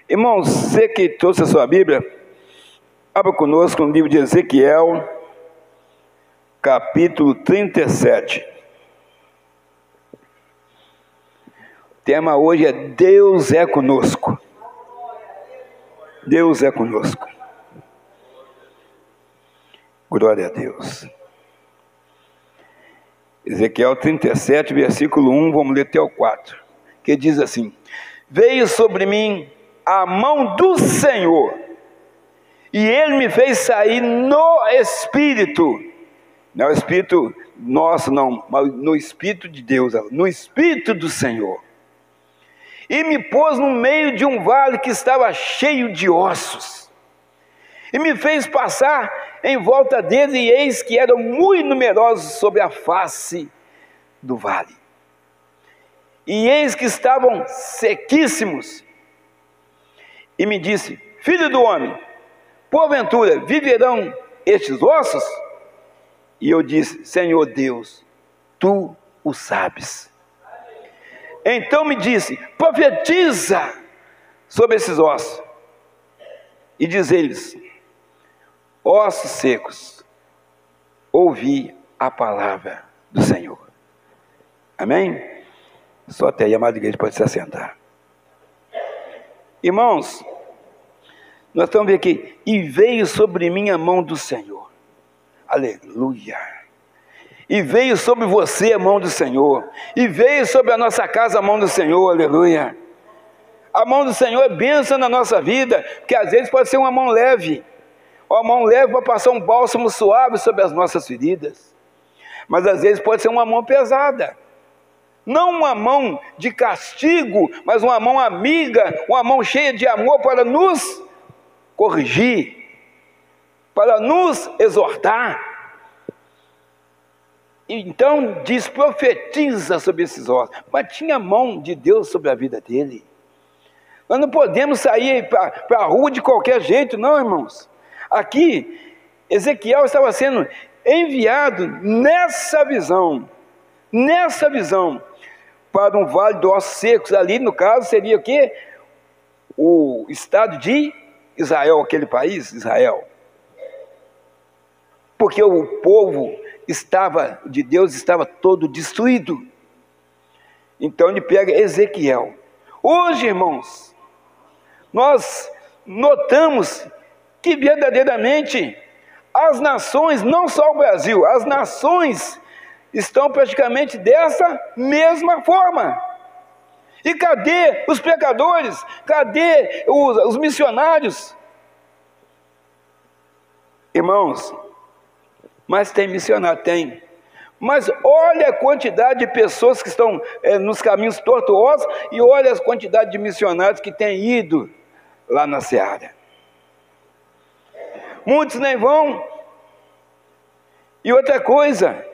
Irmãos, você que trouxe a sua Bíblia, abra conosco no livro de Ezequiel, capítulo 37. O tema hoje é Deus é conosco. Deus é conosco. Glória a Deus. Ezequiel 37, versículo 1, vamos ler até o 4, que diz assim: Veio sobre mim a mão do Senhor, e Ele me fez sair no Espírito, não é o Espírito nosso não, mas no Espírito de Deus, no Espírito do Senhor, e me pôs no meio de um vale que estava cheio de ossos, e me fez passar em volta dele, e eis que eram muito numerosos sobre a face do vale, e eis que estavam sequíssimos, e me disse: Filho do homem, porventura viverão estes ossos? E eu disse: Senhor Deus, tu o sabes. Então me disse: profetiza sobre esses ossos, e diz eles: ossos secos, ouvi a palavra do Senhor. Amém? Só até aí, amada igreja, pode se assentar. Irmãos, nós estamos vendo aqui: e veio sobre mim a mão do Senhor. Aleluia. E veio sobre você a mão do Senhor. E veio sobre a nossa casa a mão do Senhor. Aleluia. A mão do Senhor é bênção na nossa vida, porque às vezes pode ser uma mão leve. Uma mão leve para passar um bálsamo suave sobre as nossas feridas. Mas às vezes pode ser uma mão pesada. Não uma mão de castigo, mas uma mão amiga, uma mão cheia de amor para nos corrigir, para nos exortar. Então diz: profetiza sobre esses ossos. Mas tinha a mão de Deus sobre a vida dele. Nós não podemos sair para a rua de qualquer jeito, não, irmãos. Aqui, Ezequiel estava sendo enviado nessa visão, para um vale de ossos secos. Ali no caso seria o quê? O estado de Israel, aquele país, Israel. Porque o povo de Deus estava todo destruído. Então ele pega Ezequiel. Hoje, irmãos, nós notamos que verdadeiramente as nações, não só o Brasil, as nações estão praticamente dessa mesma forma. E cadê os pregadores? Cadê os missionários? Irmãos, mas tem missionário? Tem. Mas olha a quantidade de pessoas que estão nos caminhos tortuosos, e olha a quantidade de missionários que têm ido lá na seara. Muitos nem vão. E outra coisa,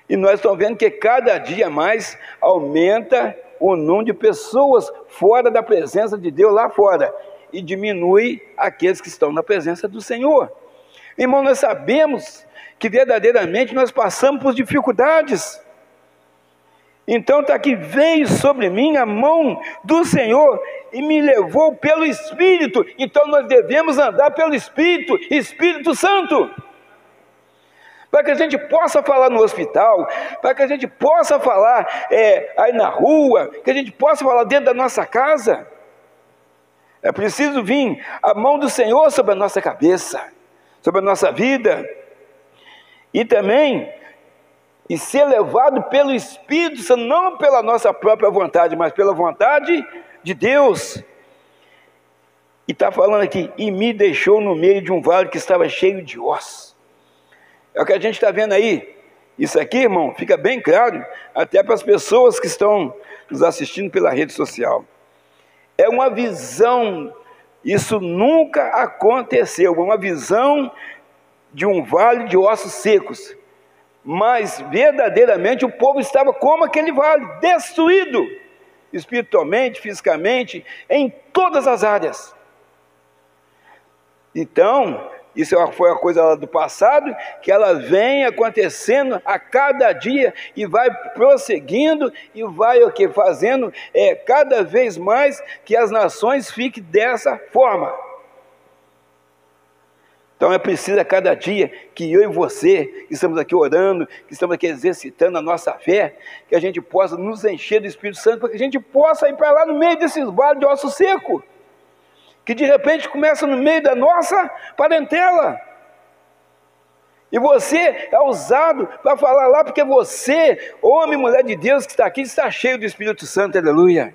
e nós estamos vendo que cada dia mais aumenta o número de pessoas fora da presença de Deus lá fora, e diminui aqueles que estão na presença do Senhor. Irmão, nós sabemos que verdadeiramente nós passamos por dificuldades. Então está aqui: veio sobre mim a mão do Senhor e me levou pelo Espírito. Então nós devemos andar pelo Espírito, Espírito Santo, para que a gente possa falar no hospital, para que a gente possa falar aí na rua, que a gente possa falar dentro da nossa casa. É preciso vir a mão do Senhor sobre a nossa cabeça, sobre a nossa vida, e também ser levado pelo Espírito Santo, não pela nossa própria vontade, mas pela vontade de Deus. E está falando aqui: e me deixou no meio de um vale que estava cheio de ossos. É o que a gente está vendo aí. Isso aqui, irmão, fica bem claro até para as pessoas que estão nos assistindo pela rede social. É uma visão, isso nunca aconteceu, uma visão de um vale de ossos secos. Mas verdadeiramente o povo estava como aquele vale, destruído, espiritualmente, fisicamente, em todas as áreas. Então, Isso foi uma coisa do passado, que ela vem acontecendo a cada dia e vai prosseguindo e vai o que? Fazendo cada vez mais que as nações fiquem dessa forma. Então é preciso a cada dia que eu e você, que estamos aqui orando, que estamos aqui exercitando a nossa fé, que a gente possa nos encher do Espírito Santo, para que a gente possa ir para lá no meio desses vales de osso seco, que de repente começa no meio da nossa parentela. E você é usado para falar lá, porque você, homem e mulher de Deus que está aqui, está cheio do Espírito Santo, aleluia.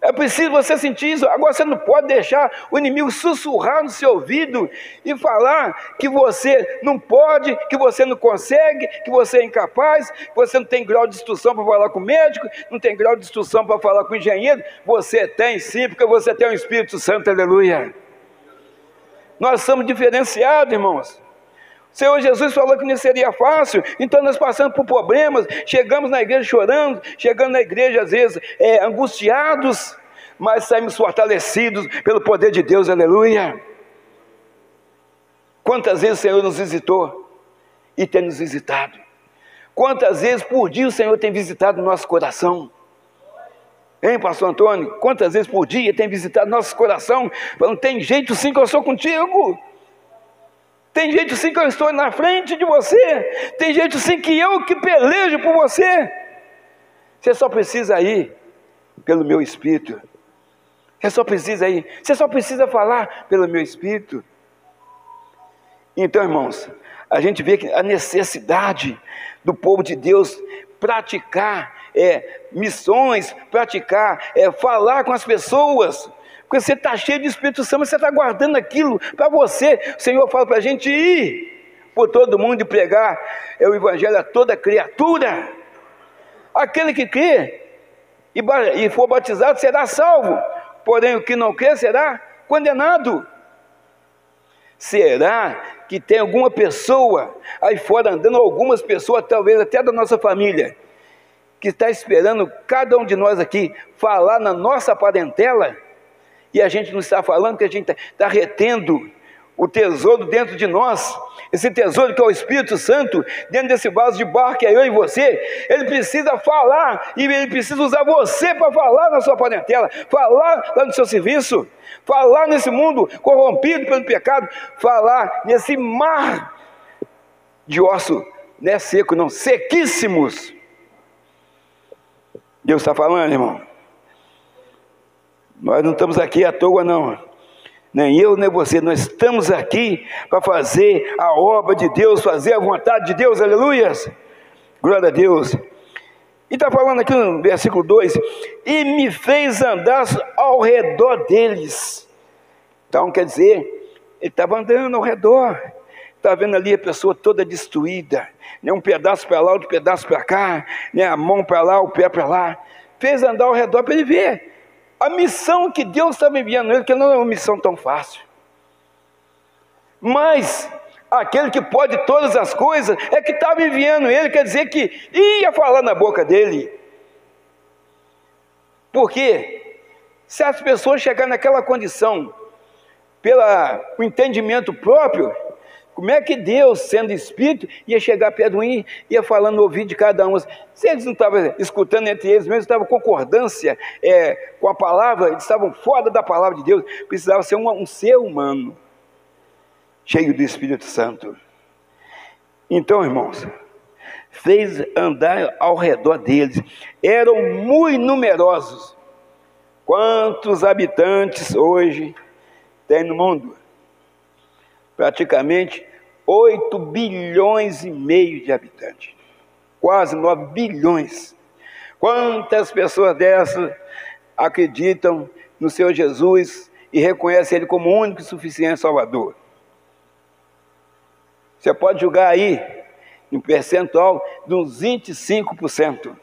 É preciso você sentir isso. Agora você não pode deixar o inimigo sussurrar no seu ouvido e falar que você não pode, que você não consegue, que você é incapaz, que você não tem grau de instrução para falar com o médico, não tem grau de instrução para falar com o engenheiro. Você tem sim, porque você tem o Espírito Santo, aleluia. Nós somos diferenciados, irmãos. O Senhor Jesus falou que não seria fácil, então nós passamos por problemas, chegamos na igreja chorando, chegamos na igreja às vezes angustiados, mas saímos fortalecidos pelo poder de Deus, aleluia. Quantas vezes o Senhor nos visitou e tem nos visitado? Quantas vezes por dia o Senhor tem visitado o nosso coração? Hein, pastor Antônio? Quantas vezes por dia tem visitado nosso coração, falando, tem jeito sim que eu sou contigo. Tem jeito sim que eu estou na frente de você. Tem jeito sim que eu que pelejo por você. Você só precisa ir pelo meu Espírito. Você só precisa ir. Você só precisa falar pelo meu Espírito. Então, irmãos, a gente vê que a necessidade do povo de Deus praticar missões, praticar, falar com as pessoas. Porque você está cheio de Espírito Santo, você está guardando aquilo para você. O Senhor fala para a gente ir por todo mundo e pregar o Evangelho a toda criatura. Aquele que crê e for batizado será salvo, porém o que não crê será condenado. Será que tem alguma pessoa aí fora andando, algumas pessoas, talvez até da nossa família, que está esperando cada um de nós aqui falar na nossa parentela? E a gente não está falando, que a gente está retendo o tesouro dentro de nós, esse tesouro que é o Espírito Santo, dentro desse vaso de barro que é eu e você. Ele precisa falar, e ele precisa usar você para falar na sua parentela, falar lá no seu serviço, falar nesse mundo corrompido pelo pecado, falar nesse mar de osso, não é seco não, sequíssimos. Deus está falando, irmão. Nós não estamos aqui à toa não, nem eu nem você, nós estamos aqui para fazer a obra de Deus, fazer a vontade de Deus, aleluias, glória a Deus. E está falando aqui no versículo 2, e me fez andar ao redor deles. Então quer dizer, ele estava andando ao redor, está vendo ali a pessoa toda destruída, né? Um pedaço para lá, outro pedaço para cá, né? A mão para lá, o pé para lá, fez andar ao redor para ele ver a missão que Deus estava enviando ele, que não é uma missão tão fácil. Mas aquele que pode todas as coisas é que estava enviando ele, quer dizer que ia falar na boca dele. Porque se as pessoas chegarem naquela condição pelo entendimento próprio, como é que Deus, sendo Espírito, ia chegar perto de um e ia falando no ouvido de cada um? Se eles não estavam escutando entre eles mesmos, estavam em concordância com a palavra, eles estavam fora da palavra de Deus, precisava ser um ser humano, cheio do Espírito Santo. Então, irmãos, fez andar ao redor deles, eram muito numerosos. Quantos habitantes hoje tem no mundo? Praticamente 8 bilhões e meio de habitantes, quase 9 bilhões. Quantas pessoas dessas acreditam no Senhor Jesus e reconhecem Ele como único e suficiente Salvador? Você pode julgar aí em percentual de uns 25%.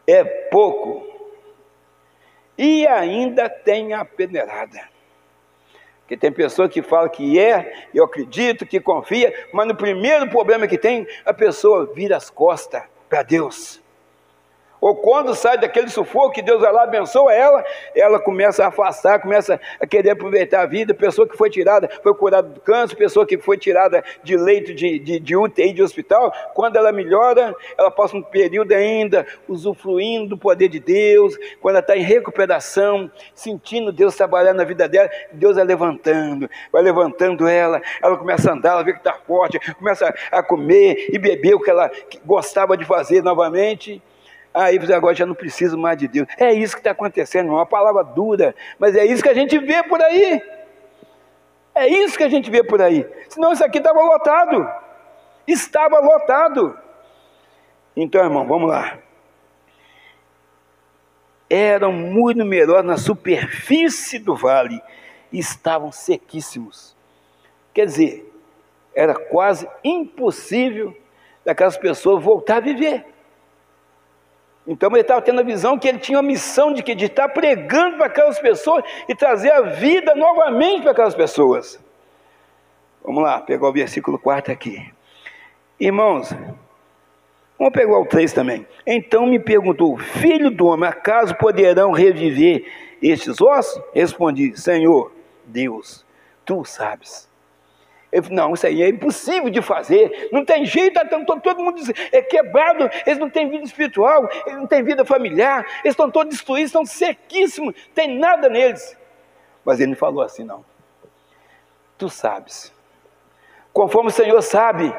É pouco. E ainda tem a peneirada. Porque tem pessoa que fala que eu acredito, que confia, mas no primeiro problema que tem, a pessoa vira as costas para Deus. Ou quando sai daquele sufoco que Deus vai lá, abençoa ela começa a afastar, começa a querer aproveitar a vida. Pessoa que foi tirada, foi curada do câncer, pessoa que foi tirada de leito de UTI, de hospital, quando ela melhora, ela passa um período ainda usufruindo do poder de Deus, quando ela está em recuperação, sentindo Deus trabalhar na vida dela, Deus vai levantando ela começa a andar, ela vê que está forte, começa a comer e beber o que ela gostava de fazer novamente. Aí agora já não preciso mais de Deus. É isso que está acontecendo, é uma palavra dura, mas é isso que a gente vê por aí. É isso que a gente vê por aí. Senão isso aqui estava lotado. Estava lotado. Então, irmão, vamos lá. Eram muito numerosos na superfície do vale e estavam sequíssimos. Quer dizer, era quase impossível daquelas pessoas voltar a viver. Então ele estava tendo a visão que ele tinha a missão de estar pregando para aquelas pessoas e trazer a vida novamente para aquelas pessoas. Vamos lá, pegar o versículo 4 aqui. Irmãos, vamos pegar o 3 também. Então me perguntou: filho do homem, acaso poderão reviver estes ossos? Respondi: Senhor Deus, tu sabes. Ele falou: não, isso aí é impossível de fazer, não tem jeito, todo mundo é quebrado, eles não têm vida espiritual, eles não têm vida familiar, eles estão todos destruídos, estão sequíssimos, tem nada neles. Mas ele não falou assim, não. Tu sabes, conforme o Senhor sabe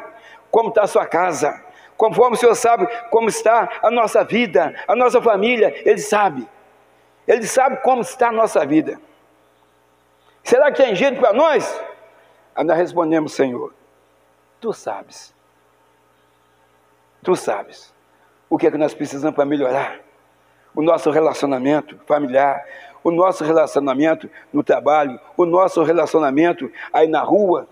como está a sua casa, conforme o Senhor sabe como está a nossa vida, a nossa família, Ele sabe como está a nossa vida. Será que tem jeito para nós? Aí nós respondemos: Senhor, tu sabes o que é que nós precisamos para melhorar o nosso relacionamento familiar, o nosso relacionamento no trabalho, o nosso relacionamento aí na rua,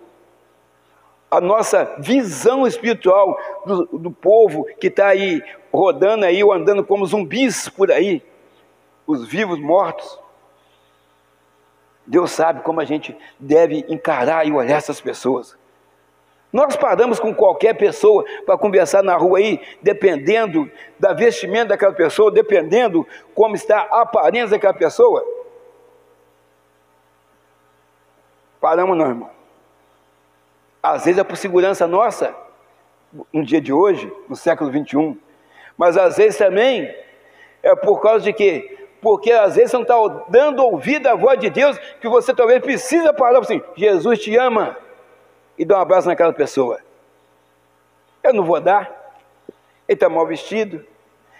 a nossa visão espiritual do povo que está aí rodando aí ou andando como zumbis por aí, os vivos mortos. Deus sabe como a gente deve encarar e olhar essas pessoas. Nós paramos com qualquer pessoa para conversar na rua aí, dependendo da vestimenta daquela pessoa, dependendo como está a aparência daquela pessoa. Paramos não, irmão. Às vezes é por segurança nossa, no dia de hoje, no século 21, mas às vezes também é por causa de quê? Porque às vezes você não está dando ouvido à voz de Deus, que você talvez precisa parar assim: Jesus te ama, e dar um abraço naquela pessoa. Eu não vou dar, ele está mal vestido,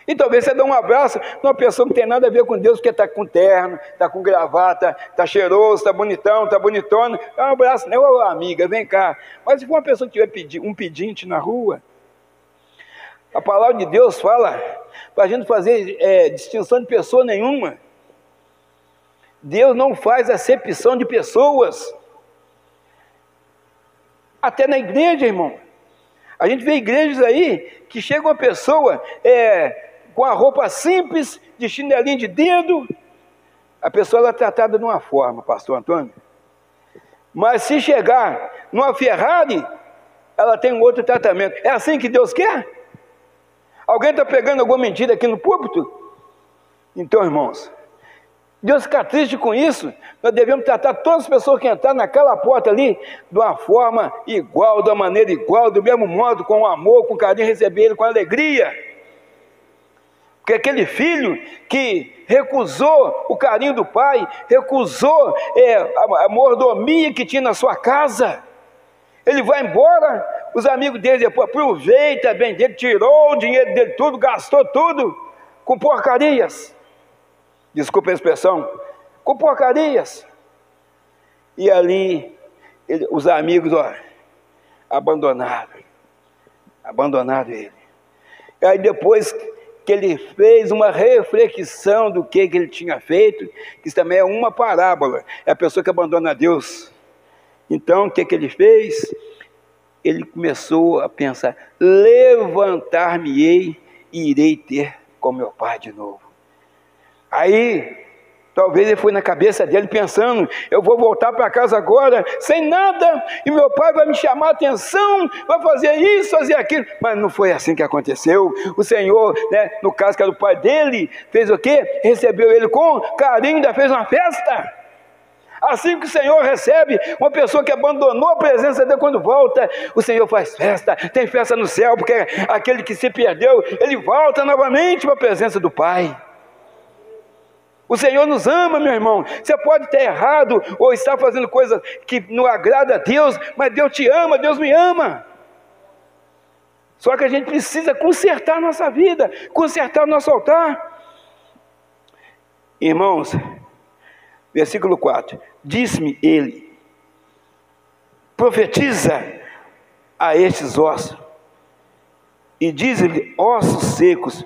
e talvez você dê um abraço numa pessoa que não tem nada a ver com Deus, porque está com terno, está com gravata, está cheiroso, está bonitão, está bonitona, dá um abraço, né? Ô amiga, vem cá. Mas se for uma pessoa que tiver um pedinte na rua, a palavra de Deus fala para a gente fazer distinção de pessoa nenhuma. Deus não faz acepção de pessoas. Até na igreja, irmão. A gente vê igrejas aí que chega uma pessoa com a roupa simples, de chinelinho de dedo. A pessoa ela é tratada de uma forma, pastor Antônio. Mas se chegar numa Ferrari, ela tem um outro tratamento. É assim que Deus quer? Alguém está pegando alguma mentira aqui no púlpito? Então, irmãos, Deus fica triste com isso. Nós devemos tratar todas as pessoas que entraram naquela porta ali de uma forma igual, de uma maneira igual, do mesmo modo, com amor, com carinho, receber ele com alegria. Porque aquele filho que recusou o carinho do pai, recusou a mordomia que tinha na sua casa, ele vai embora, os amigos dele depois aproveita bem dele, tirou o dinheiro dele tudo, gastou tudo com porcarias. Desculpa a expressão, com porcarias. E ali, os amigos, abandonaram ele. E aí depois que ele fez uma reflexão do que ele tinha feito, que isso também é uma parábola, é a pessoa que abandona Deus. Então, o que ele fez? Ele começou a pensar: levantar-me-ei e irei ter com meu pai de novo. Aí, Talvez ele foi na cabeça dele pensando: eu vou voltar para casa agora sem nada, e meu pai vai me chamar a atenção, vai fazer isso, fazer aquilo. Mas não foi assim que aconteceu. O Senhor, né, no caso que era o pai dele, fez o quê? Recebeu ele com carinho, ainda fez uma festa. Assim que o Senhor recebe uma pessoa que abandonou a presença dele, quando volta, o Senhor faz festa. Tem festa no céu, porque aquele que se perdeu, ele volta novamente para a presença do Pai. O Senhor nos ama, meu irmão. Você pode estar errado ou estar fazendo coisas que não agrada a Deus, mas Deus te ama, Deus me ama. Só que a gente precisa consertar a nossa vida, consertar o nosso altar. Irmãos, versículo 4: disse-me ele: profetiza a estes ossos, e diz-lhe: ossos secos,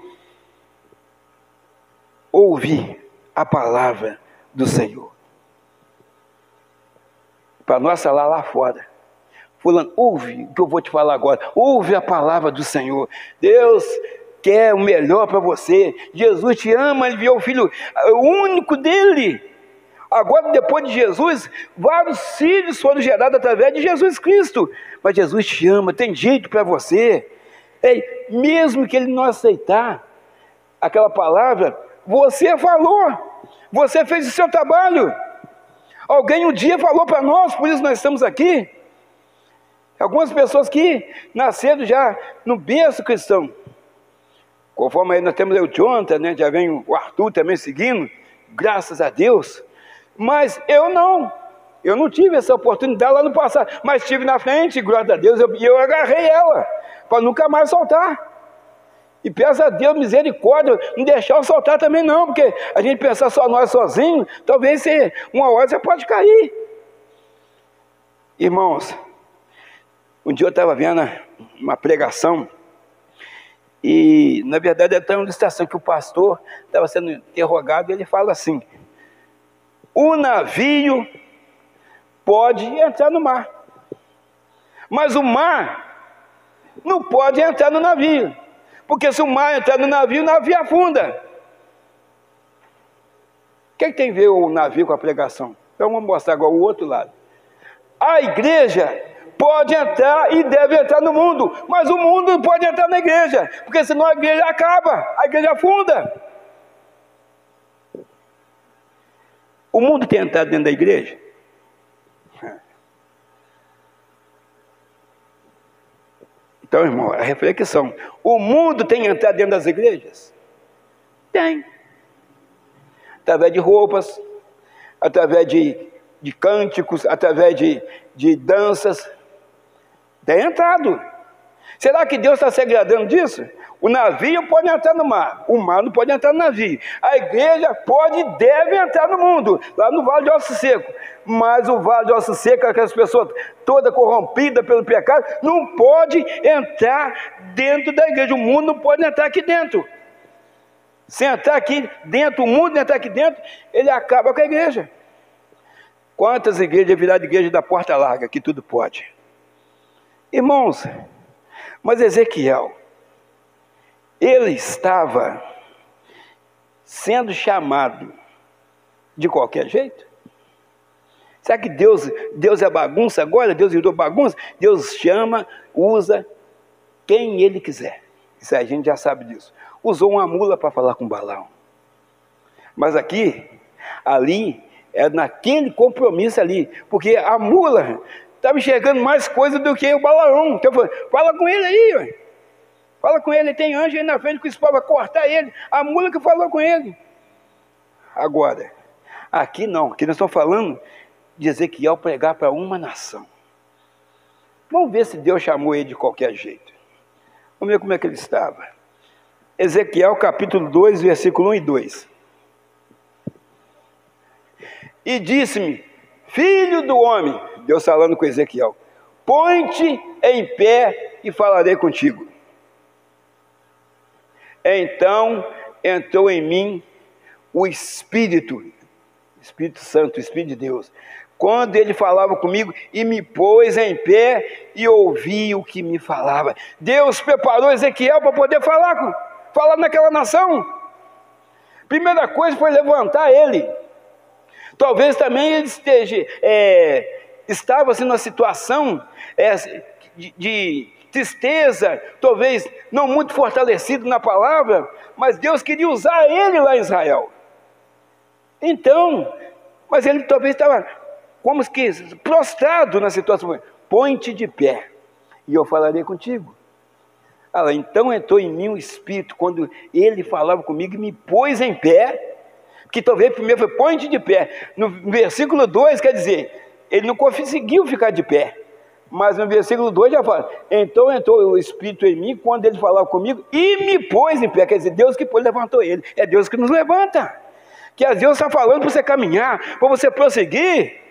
ouvi a palavra do Senhor. Para nós falar lá fora: fulano, ouve o que eu vou te falar agora, ouve a palavra do Senhor. Deus quer o melhor para você. Jesus te ama, Ele enviou o Filho único dele. Agora, depois de Jesus, vários filhos foram gerados através de Jesus Cristo. Mas Jesus te ama, tem jeito para você. Mesmo que Ele não aceitar aquela palavra, você falou, você fez o seu trabalho. Alguém um dia falou para nós, por isso nós estamos aqui. Algumas pessoas que nasceram já no berço cristão. Conforme aí nós temos aí o Jonathan, né? Já vem o Arthur também seguindo, graças a Deus. Mas eu não tive essa oportunidade lá no passado, mas tive na frente, graças a Deus, e eu agarrei ela, para nunca mais soltar. E peço a Deus misericórdia, não deixar eu soltar também não, porque a gente pensar só nós sozinhos, talvez uma hora você pode cair. Irmãos, um dia eu estava vendo uma pregação, e na verdade era uma ilustração que o pastor estava sendo interrogado, e ele fala assim: o navio pode entrar no mar, mas o mar não pode entrar no navio, porque se o mar entrar no navio afunda. O que tem a ver o navio com a pregação? Então vamos mostrar agora o outro lado. A igreja pode entrar e deve entrar no mundo, mas o mundo não pode entrar na igreja, porque senão a igreja acaba, a igreja afunda. O mundo tem entrado dentro da igreja? Então, irmão, a reflexão: o mundo tem entrado dentro das igrejas? Tem. Através de roupas, através de cânticos, através de danças. Tem entrado. Será que Deus está se agradando disso? O navio pode entrar no mar, o mar não pode entrar no navio. A igreja pode e deve entrar no mundo, lá no Vale de Ossos Secos. Mas o Vale de Ossos Secos, aquelas pessoas toda corrompida pelo pecado, não pode entrar dentro da igreja. O mundo não pode entrar aqui dentro. Se entrar aqui dentro, o mundo entrar aqui dentro, ele acaba com a igreja. Quantas igrejas viraram igreja da porta larga, que tudo pode? Irmãos, mas Ezequiel, ele estava sendo chamado de qualquer jeito? Será que Deus é bagunça agora? Deus virou bagunça? Deus chama, usa quem Ele quiser. Isso a gente já sabe disso. Usou uma mula para falar com Balaão. Mas ali, é naquele compromisso ali, porque a mula estava enxergando mais coisa do que o Balaão. Então, fala com ele aí, ué. Fala com ele, tem anjo aí na frente que o espírito vai cortar ele. A mula que falou com ele. Agora, aqui não, aqui nós estamos falando de Ezequiel pregar para uma nação. Vamos ver se Deus chamou ele de qualquer jeito. Vamos ver como é que ele estava. Ezequiel capítulo 2, versículo 1 e 2. E disse-me: filho do homem, Deus falando com Ezequiel, põe-te em pé e falarei contigo. Então entrou em mim o Espírito Santo, o Espírito de Deus, quando ele falava comigo, e me pôs em pé e ouvi o que me falava. Deus preparou Ezequiel para poder falar naquela nação. Primeira coisa foi levantar ele. Talvez também ele estava assim, numa situação de tristeza, talvez não muito fortalecido na palavra, mas Deus queria usar ele lá em Israel. Então, mas ele talvez estava como que prostrado na situação. Põe-te de pé e eu falarei contigo. Então entrou em mim o Espírito, quando ele falava comigo e me pôs em pé, que talvez primeiro foi põe-te de pé. No versículo 2 quer dizer, ele não conseguiu ficar de pé, mas no versículo 2 já fala, então entrou o Espírito em mim, quando ele falava comigo e me pôs em pé, quer dizer, Deus que levantou ele, é Deus que nos levanta, que Deus está falando para você caminhar, para você prosseguir,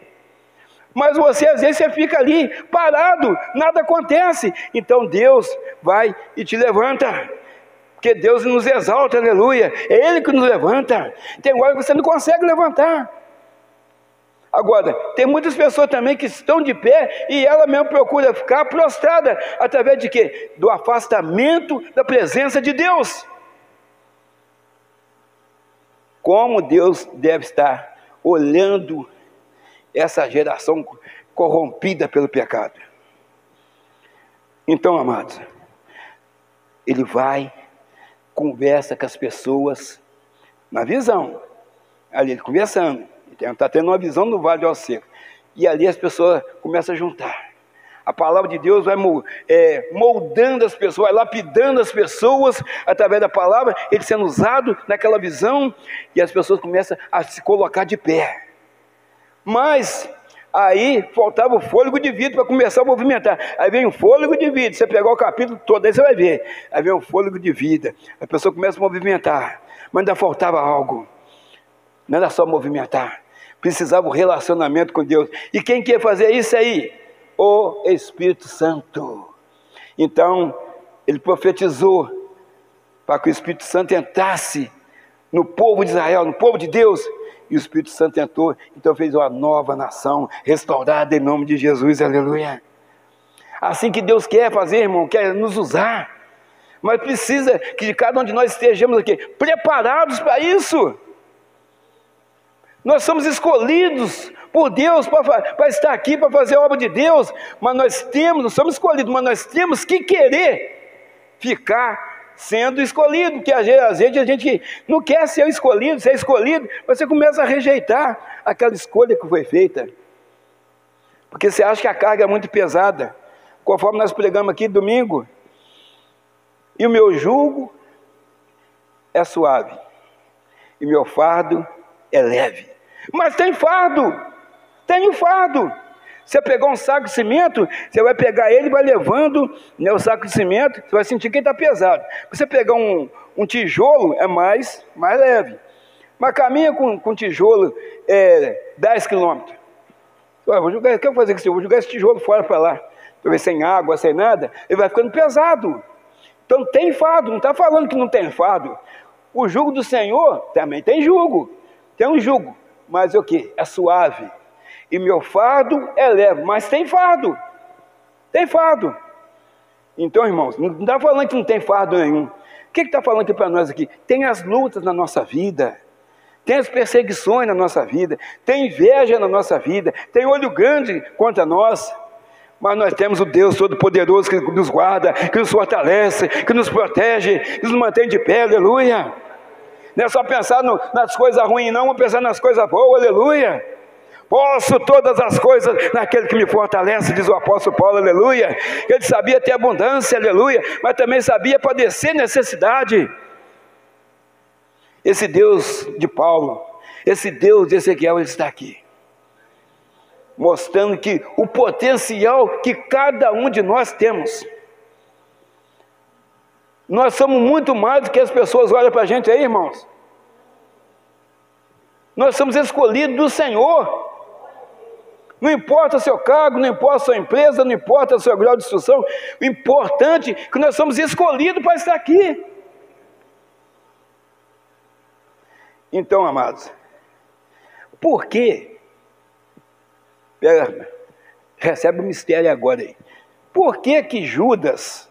mas você às vezes você fica ali parado, nada acontece, então Deus vai e te levanta, porque Deus nos exalta, aleluia, é Ele que nos levanta. Tem hora que você não consegue levantar. Agora, tem muitas pessoas também que estão de pé e ela mesmo procura ficar prostrada, através de quê? Do afastamento da presença de Deus. Como Deus deve estar olhando essa geração corrompida pelo pecado. Então, amados, ele vai, conversa com as pessoas na visão, ali ele conversando, está tendo uma visão no Vale de Ossos Secos, e ali as pessoas começam a juntar. A palavra de Deus vai moldando as pessoas, vai lapidando as pessoas através da palavra, ele sendo usado naquela visão, e as pessoas começam a se colocar de pé. Mas aí faltava o fôlego de vida para começar a movimentar. Aí vem o fôlego de vida, você pegar o capítulo todo, aí você vai ver. Aí vem o fôlego de vida, a pessoa começa a movimentar, mas ainda faltava algo. Não era só movimentar, precisava o relacionamento com Deus. E quem quer fazer isso aí? O Espírito Santo. Então, ele profetizou para que o Espírito Santo entrasse no povo de Israel, no povo de Deus. E o Espírito Santo entrou, então fez uma nova nação, restaurada em nome de Jesus, aleluia. Assim que Deus quer fazer, irmão, quer nos usar, mas precisa que de cada um de nós estejamos aqui, preparados para isso. Nós somos escolhidos por Deus para estar aqui, para fazer a obra de Deus, mas não somos escolhidos, mas nós temos que querer ficar sendo escolhido, porque às vezes a gente não quer ser escolhido, você começa a rejeitar aquela escolha que foi feita, porque você acha que a carga é muito pesada, conforme nós pregamos aqui domingo, e o meu jugo é suave, e meu fardo é leve, mas tem um fardo, você pegar um saco de cimento, você vai pegar ele e vai levando, né, o saco de cimento, você vai sentir que ele está pesado. Você pegar um tijolo, é mais leve. Mas caminha com tijolo 10 quilômetros. O que eu vou fazer com isso? Eu vou jogar esse tijolo fora para lá. Talvez sem água, sem nada, ele vai ficando pesado. Então tem fardo, não está falando que não tem fardo. O jugo do Senhor também tem jugo. Tem um jugo, mas o que? É suave. E meu fardo é leve, mas tem fardo. Então, irmãos, não está falando que não tem fardo nenhum. O que está falando aqui para nós aqui? Tem as lutas na nossa vida, tem as perseguições na nossa vida, tem inveja na nossa vida, tem olho grande contra nós, mas nós temos o Deus Todo-Poderoso que nos guarda, que nos fortalece, que nos protege, que nos mantém de pé, aleluia. Não é só pensar nas coisas ruins não, vamos pensar nas coisas boas, aleluia. Posso todas as coisas naquele que me fortalece, diz o apóstolo Paulo, aleluia. Ele sabia ter abundância, aleluia, mas também sabia padecer necessidade. Esse Deus de Paulo, esse Deus de Ezequiel, ele está aqui, mostrando que o potencial que cada um de nós temos. Nós somos muito mais do que as pessoas olham para a gente aí, irmãos. Nós somos escolhidos do Senhor. Não importa o seu cargo, não importa a sua empresa, não importa o seu grau de instrução, o importante é que nós somos escolhidos para estar aqui. Então, amados, por quê? Recebe o mistério agora aí. Por que Judas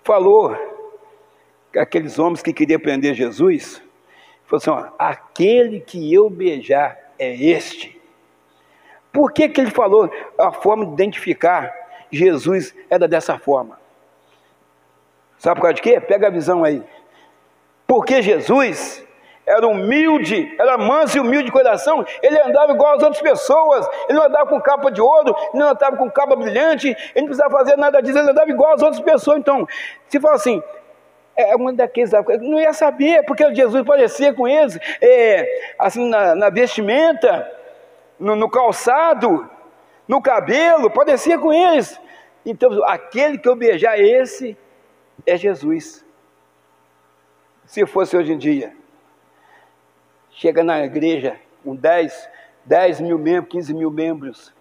falou que aqueles homens que queriam prender Jesus, falou assim, aquele que eu beijar é este. Por que ele falou a forma de identificar Jesus era dessa forma? Sabe por causa de quê? Pega a visão aí. Porque Jesus era humilde, era manso e humilde de coração, ele andava igual às outras pessoas, ele não andava com capa de ouro, ele não andava com capa brilhante, ele não precisava fazer nada disso, ele andava igual às outras pessoas. Então, se fala assim, é um daqueles, não ia saber, porque Jesus parecia com eles, assim, na vestimenta, no calçado, no cabelo, parecia com eles. Então, aquele que eu beijar, esse é Jesus. Se fosse hoje em dia, chega na igreja com 10 mil membros, 15 mil membros,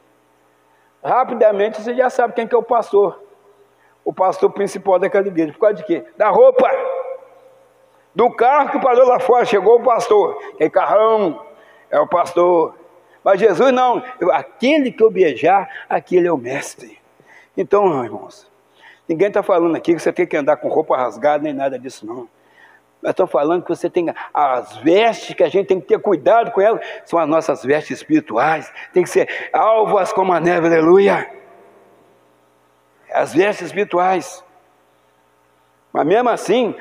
rapidamente você já sabe quem que é o pastor principal daquela igreja. Por causa de quê? Da roupa, do carro que parou lá fora, chegou o pastor, aquele carrão, é o pastor. Mas Jesus não, aquele que eu beijar, aquele é o mestre. Então, irmãos, ninguém está falando aqui que você tem que andar com roupa rasgada, nem nada disso não. Nós estamos falando que você tem as vestes, que a gente tem que ter cuidado com elas, são as nossas vestes espirituais, tem que ser alvas como a neve, aleluia. As vestes espirituais. Mas mesmo assim,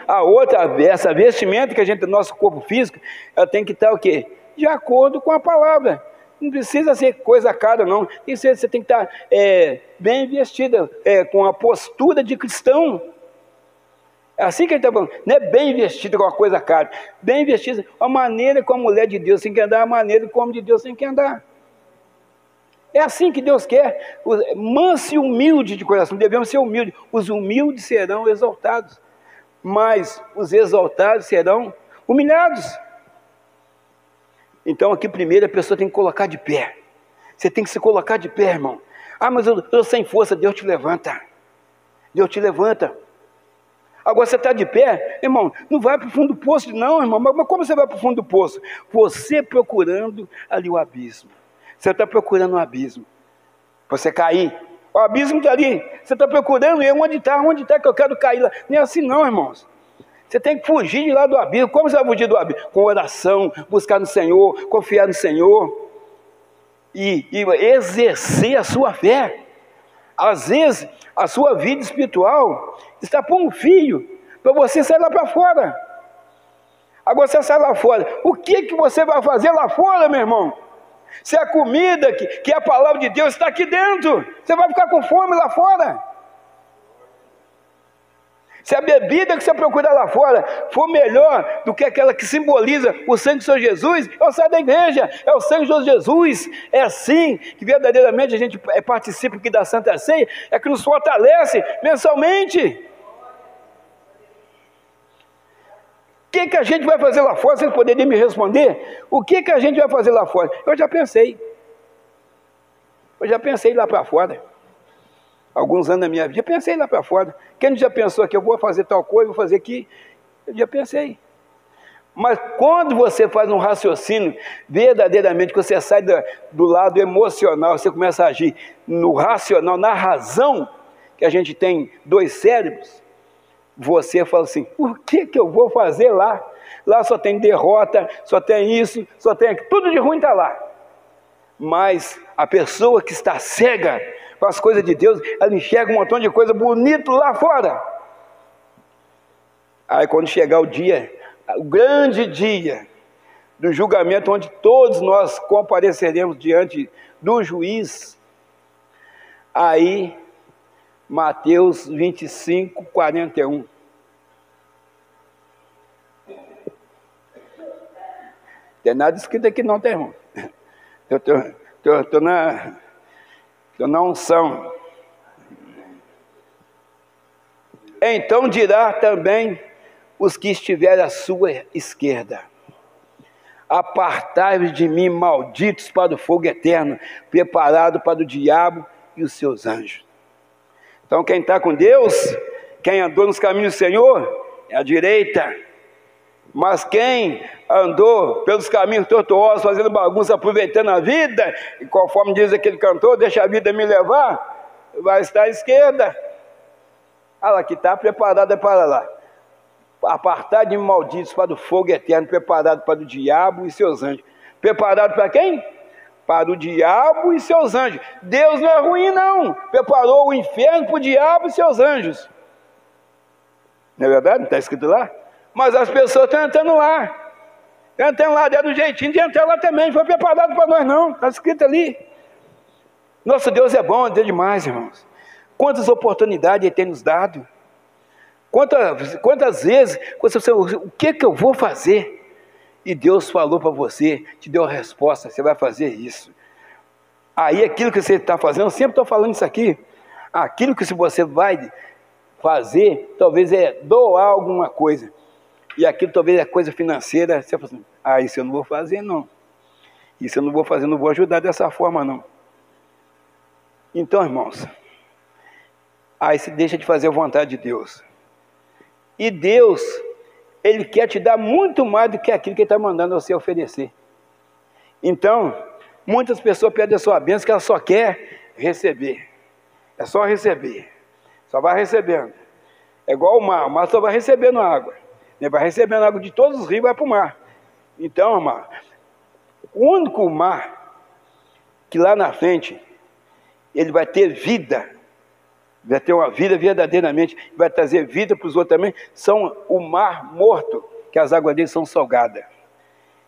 essa vestimenta que a gente tem no nosso corpo físico, ela tem que estar o quê? De acordo com a palavra. Não precisa ser coisa cara, não. Você tem que estar bem vestida, com a postura de cristão. É assim que ele está falando. Não é bem vestida com uma coisa cara. Bem vestida, a maneira como a mulher de Deus tem que andar, a maneira como o homem de Deus tem que andar. É assim que Deus quer. Manso e humilde de coração. Devemos ser humildes. Os humildes serão exaltados, mas os exaltados serão humilhados. Então aqui primeiro a pessoa tem que colocar de pé. Você tem que se colocar de pé, irmão. Ah, mas eu estou sem força. Deus te levanta. Deus te levanta. Agora você está de pé, irmão, não vai para o fundo do poço não, irmão. Mas como você vai para o fundo do poço? Você procurando ali o abismo. Você está procurando um abismo. Você cair. O abismo está ali. Você está procurando, e onde está que eu quero cair lá? Não é assim não, irmãos. Você tem que fugir de lá do abismo. Como você vai fugir do abismo? Com oração, buscar no Senhor, confiar no Senhor. E exercer a sua fé. Às vezes, a sua vida espiritual está por um fio, para você sair lá para fora. Agora você sai lá fora. O que você vai fazer lá fora, meu irmão? Se a comida, que é a palavra de Deus, está aqui dentro, você vai ficar com fome lá fora. Se a bebida que você procurar lá fora for melhor do que aquela que simboliza o sangue do Senhor Jesus, eu saio da igreja, é o sangue de Jesus. É assim que verdadeiramente a gente participa aqui da Santa Ceia, é que nos fortalece mensalmente. O que a gente vai fazer lá fora? Vocês poderiam me responder? O que a gente vai fazer lá fora? Eu já pensei lá para fora. Alguns anos da minha vida, já pensei lá para fora. Quem já pensou que eu vou fazer tal coisa, vou fazer aqui? Eu já pensei. Mas quando você faz um raciocínio, verdadeiramente, que você sai do lado emocional, você começa a agir no racional, na razão, que a gente tem 2 cérebros, você fala assim, o que eu vou fazer lá? Lá só tem derrota, só tem isso, só tem aquilo, tudo de ruim está lá. Mas a pessoa que está cega com as coisas de Deus, ela enxerga um montão de coisa bonita lá fora. Aí quando chegar o dia, o grande dia do julgamento, onde todos nós compareceremos diante do juiz, aí Mateus 25, 41. Tem nada escrito aqui não, tá, irmão? Eu estou na unção. Então dirá também os que estiverem à sua esquerda: apartai-vos de mim, malditos, para o fogo eterno, preparado para o diabo e os seus anjos. Então quem está com Deus, quem andou nos caminhos do Senhor, é a direita. Mas quem andou pelos caminhos tortuosos, fazendo bagunça, aproveitando a vida, e conforme diz aquele cantor, deixa a vida me levar, vai estar à esquerda. Ela que está preparada para lá. Apartar de malditos para o fogo eterno, preparado para o diabo e seus anjos. Preparado para quem? Para o diabo e seus anjos. Deus não é ruim, não. Preparou o inferno para o diabo e seus anjos. Não é verdade? Não está escrito lá? Mas as pessoas estão entrando lá. Estão entrando lá, deram um jeitinho de entrar lá também. Não foi preparado para nós, não. Está escrito ali. Nosso Deus é bom, Deus é demais, irmãos. Quantas oportunidades Ele tem nos dado. Quantas vezes você, o que eu vou fazer? E Deus falou para você, te deu a resposta, você vai fazer isso. Aí aquilo que você está fazendo, eu sempre estou falando isso aqui, aquilo que você vai fazer, talvez é doar alguma coisa, e aquilo talvez é coisa financeira, você fala assim, isso eu não vou fazer não, isso eu não vou fazer, não vou ajudar dessa forma não. Então, irmãos, aí você deixa de fazer a vontade de Deus, e Deus, Ele quer te dar muito mais do que aquilo que Ele está mandando você oferecer. Então, muitas pessoas pedem a sua bênção que ela só quer receber. É só receber. Só vai recebendo. É igual o mar só vai recebendo água. Vai recebendo água de todos os rios, vai para o mar. Então, irmão, o único mar que lá na frente, ele vai ter vida, vai ter uma vida verdadeiramente, vai trazer vida para os outros também, são o mar morto, que as águas dele são salgadas.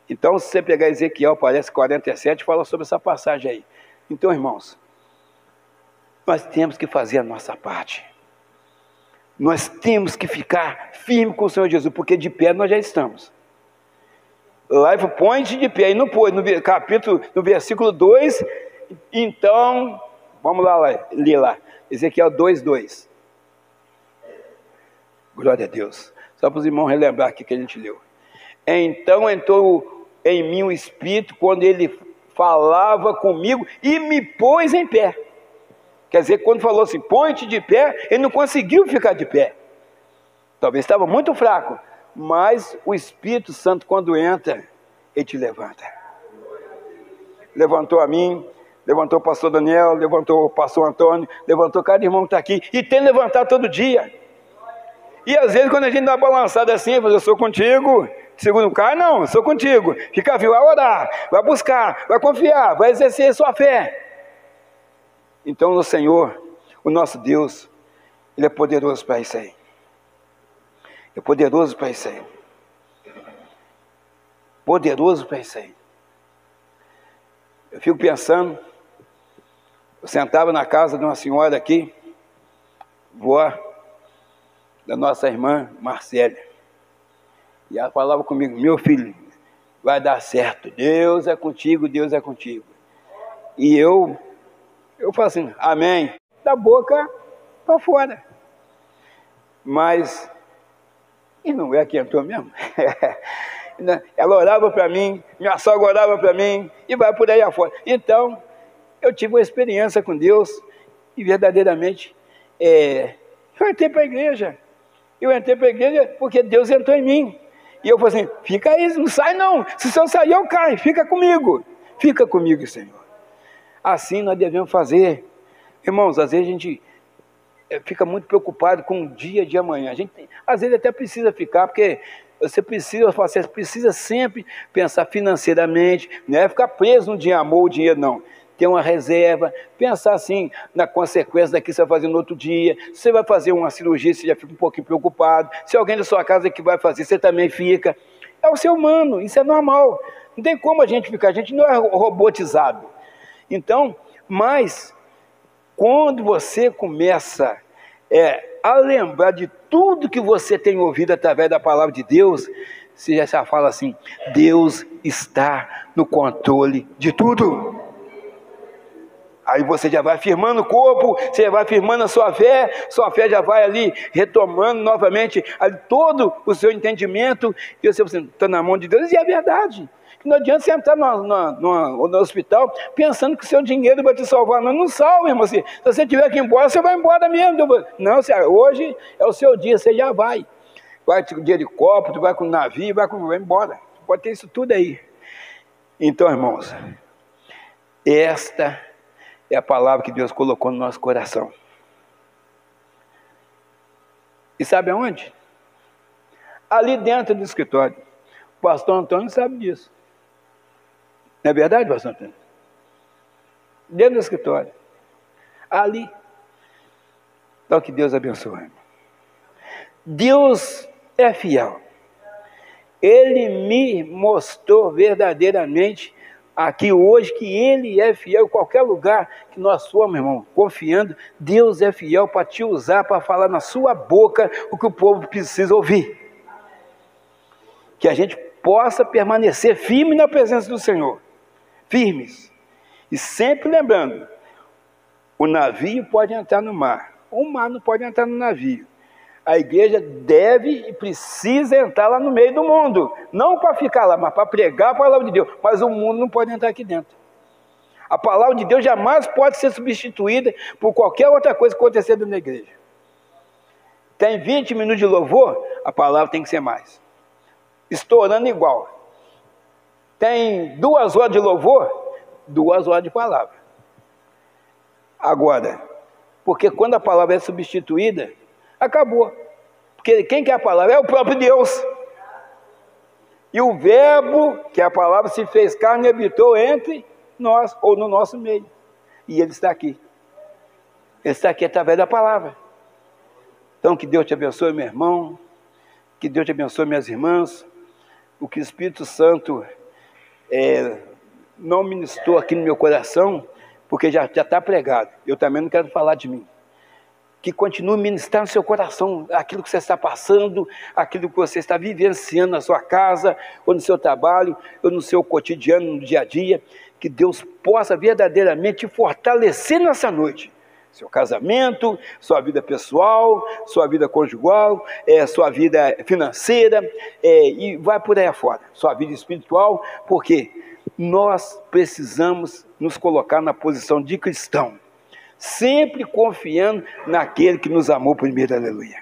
Então, se você pegar Ezequiel, parece 47, fala sobre essa passagem aí. Então, irmãos, nós temos que fazer a nossa parte. Nós temos que ficar firme com o Senhor Jesus, porque de pé nós já estamos. Lá põe-te de pé, e não pôs, no versículo 2, então, vamos lá, ler lá. Ezequiel 2:2. Glória a Deus. Só para os irmãos relembrar aqui que a gente leu. Então entrou em mim o Espírito quando ele falava comigo e me pôs em pé. Quer dizer, quando falou assim, põe-te de pé, ele não conseguiu ficar de pé. Talvez estava muito fraco, mas o Espírito Santo, quando entra, ele te levanta. Levantou a mim, levantou o pastor Daniel, levantou o pastor Antônio, levantou cada irmão que está aqui, e tem levantado todo dia. E às vezes quando a gente dá uma balançada assim, eu sou contigo, segundo o cara, não, sou contigo. Fica vivo, vai orar, vai buscar, vai confiar, vai exercer sua fé. Então o Senhor, o nosso Deus, Ele é poderoso para isso aí. É poderoso para isso aí. Poderoso para isso aí. Eu fico pensando, eu sentava na casa de uma senhora aqui, vó da nossa irmã Marcélia, e ela falava comigo, meu filho, vai dar certo, Deus é contigo, Deus é contigo. E eu falo assim, amém, da boca para fora. Mas, e não é que entrou mesmo? Ela orava para mim, minha sogra orava para mim, e vai por aí afora. Então, eu tive uma experiência com Deus, e verdadeiramente, eu entrei para a igreja. Eu entrei para a igreja porque Deus entrou em mim. E eu falei assim, fica aí, não sai não. Se eu sair, eu caio, fica comigo. Fica comigo, Senhor. Assim nós devemos fazer. Irmãos, às vezes a gente fica muito preocupado com o dia de amanhã. A gente, às vezes, até precisa ficar, porque você precisa sempre pensar financeiramente, não é ficar preso no dia amor, o dinheiro não. Ter uma reserva, pensar assim na consequência daqui que você vai fazer no outro dia. Se você vai fazer uma cirurgia, você já fica um pouquinho preocupado. Se alguém da sua casa que vai fazer, você também fica. É o ser humano, isso é normal. Não tem como a gente ficar, a gente não é robotizado. Então, mas quando você começa a lembrar de tudo que você tem ouvido através da palavra de Deus, você já fala assim, Deus está no controle de tudo. Aí você já vai firmando o corpo, você já vai firmando a sua fé já vai ali retomando novamente ali, todo o seu entendimento, e você está na mão de Deus, e é verdade. Não adianta você entrar no hospital pensando que o seu dinheiro vai te salvar. Não salva, irmão. Se você tiver que ir embora, você vai embora mesmo. Não, hoje é o seu dia, você já vai. Vai de helicóptero, vai com navio, vai embora. Pode ter isso tudo aí. Então, irmãos, esta é a palavra que Deus colocou no nosso coração. E sabe aonde? Ali dentro do escritório. O pastor Antônio sabe disso. Não é verdade, pastor Antônio? Dentro do escritório. Ali. Então que Deus abençoe. Deus é fiel. Ele me mostrou verdadeiramente aqui hoje que Ele é fiel em qualquer lugar que nós formos, irmão, confiando. Deus é fiel para te usar, para falar na sua boca o que o povo precisa ouvir. Que a gente possa permanecer firme na presença do Senhor. Firmes. E sempre lembrando, o navio pode entrar no mar, o mar não pode entrar no navio. A igreja deve e precisa entrar lá no meio do mundo, não para ficar lá, mas para pregar a palavra de Deus. Mas o mundo não pode entrar aqui dentro. A palavra de Deus jamais pode ser substituída por qualquer outra coisa que acontecer dentro da igreja. Tem 20 minutos de louvor, a palavra tem que ser mais. Estourando igual. Tem 2 horas de louvor, 2 horas de palavra. Agora, porque quando a palavra é substituída, acabou. Porque quem quer a palavra é o próprio Deus. E o verbo, que é a palavra, se fez carne e habitou entre nós, ou no nosso meio. E Ele está aqui. Ele está aqui através da palavra. Então que Deus te abençoe, meu irmão. Que Deus te abençoe, minhas irmãs. O que o Espírito Santo não ministrou aqui no meu coração, porque já está pregado. Eu também não quero falar de mim. Que continue a ministrar no seu coração aquilo que você está passando, aquilo que você está vivenciando na sua casa, ou no seu trabalho, ou no seu cotidiano, no dia a dia. Que Deus possa verdadeiramente te fortalecer nessa noite. Seu casamento, sua vida pessoal, sua vida conjugal, sua vida financeira, e vai por aí afora. Sua vida espiritual, porque nós precisamos nos colocar na posição de cristão. Sempre confiando naquele que nos amou primeiro, aleluia.